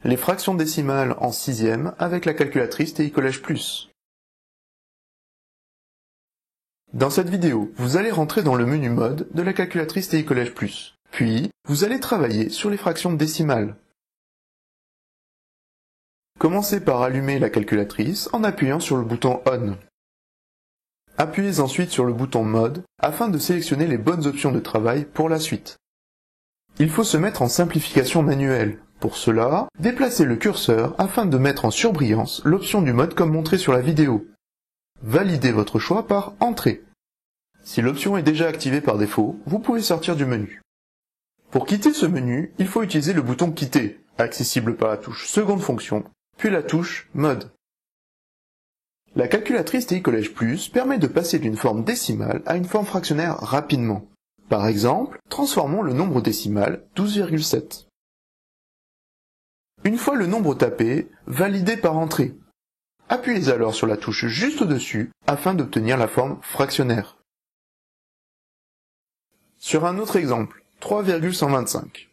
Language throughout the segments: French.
Les fractions décimales en sixième avec la calculatrice TI Collège Plus. Dans cette vidéo, vous allez rentrer dans le menu mode de la calculatrice TI Collège Plus. Puis, vous allez travailler sur les fractions décimales. Commencez par allumer la calculatrice en appuyant sur le bouton On. Appuyez ensuite sur le bouton Mode afin de sélectionner les bonnes options de travail pour la suite. Il faut se mettre en simplification manuelle. Pour cela, déplacez le curseur afin de mettre en surbrillance l'option du mode comme montré sur la vidéo. Validez votre choix par Entrée. Si l'option est déjà activée par défaut, vous pouvez sortir du menu. Pour quitter ce menu, il faut utiliser le bouton Quitter, accessible par la touche Seconde fonction, puis la touche Mode. La calculatrice TI Collège Plus permet de passer d'une forme décimale à une forme fractionnaire rapidement. Par exemple, transformons le nombre décimal 12,7. Une fois le nombre tapé, validez par Entrée. Appuyez alors sur la touche juste au-dessus afin d'obtenir la forme fractionnaire. Sur un autre exemple, 3,125.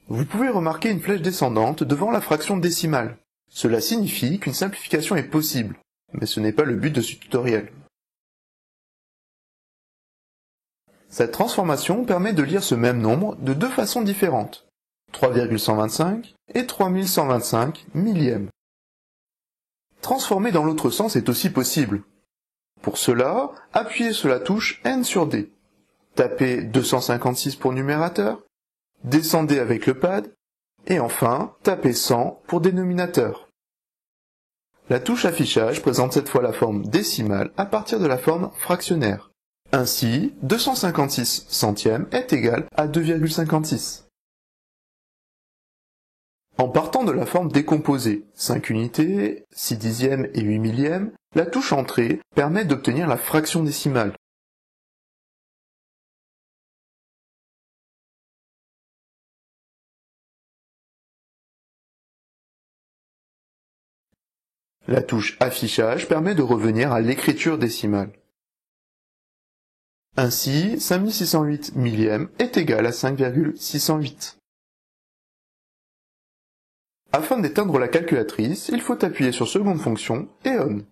Vous pouvez remarquer une flèche descendante devant la fraction décimale. Cela signifie qu'une simplification est possible, mais ce n'est pas le but de ce tutoriel. Cette transformation permet de lire ce même nombre de deux façons différentes, 3,125 et 3125 millièmes. Transformer dans l'autre sens est aussi possible. Pour cela, appuyez sur la touche N sur D. Tapez 256 pour numérateur, descendez avec le pad, et enfin, tapez 100 pour dénominateur. La touche affichage présente cette fois la forme décimale à partir de la forme fractionnaire. Ainsi, 256 centièmes est égal à 2,56. En partant de la forme décomposée, 5 unités, 6 dixièmes et 8 millièmes, la touche Entrée permet d'obtenir la fraction décimale. La touche Affichage permet de revenir à l'écriture décimale. Ainsi, 5608 millièmes est égal à 5,608. Afin d'éteindre la calculatrice, il faut appuyer sur Seconde fonction et On.